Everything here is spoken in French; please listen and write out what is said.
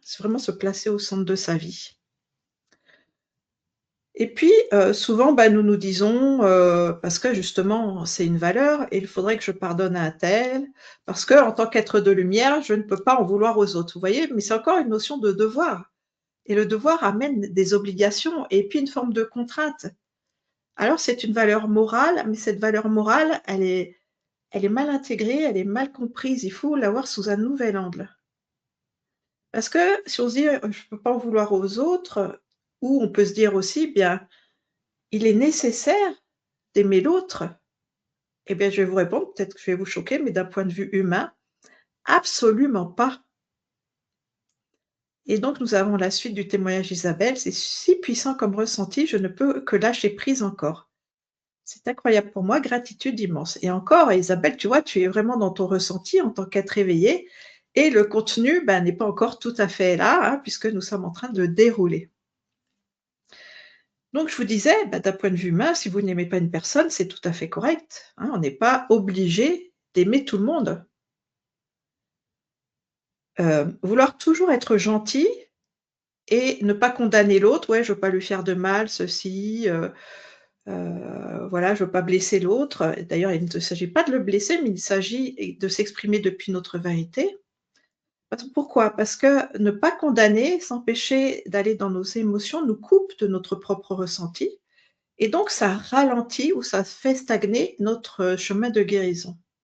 C'est vraiment se placer au centre de sa vie. Et puis, souvent, bah, nous nous disons, parce que justement c'est une valeur et il faudrait que je pardonne à un tel, parce qu'en tant qu'être de lumière, je ne peux pas en vouloir aux autres, vous voyez? Mais c'est encore une notion de devoir et le devoir amène des obligations et puis une forme de contrainte. Alors c'est une valeur morale, mais cette valeur morale, elle est mal intégrée, elle est mal comprise, il faut la voir sous un nouvel angle. Parce que si on se dit: «Je peux pas en vouloir aux autres», ou on peut se dire aussi: «Bien, il est nécessaire d'aimer l'autre». Eh bien, je vais vous répondre, peut-être que je vais vous choquer, mais d'un point de vue humain, absolument pas. Et donc nous avons la suite du témoignage d'Isabelle: «C'est si puissant comme ressenti, je ne peux que lâcher prise encore. C'est incroyable pour moi, gratitude immense». Et encore, Isabelle, tu vois, tu es vraiment dans ton ressenti en tant qu'être éveillé et le contenu, ben, n'est pas encore tout à fait là, hein, puisque nous sommes en train de le dérouler. Donc je vous disais, bah, d'un point de vue humain, si vous n'aimez pas une personne, c'est tout à fait correct, hein, on n'est pas obligé d'aimer tout le monde. Vouloir toujours être gentil et ne pas condamner l'autre, ouais, je veux pas lui faire de mal, ceci, voilà, je veux pas blesser l'autre. D'ailleurs, il ne s'agit pas de le blesser, mais il s'agit de s'exprimer depuis notre vérité. Pourquoi? Parce que ne pas condamner, s'empêcher d'aller dans nos émotions, nous coupe de notre propre ressenti et donc ça ralentit ou ça fait stagner notre chemin de guérison.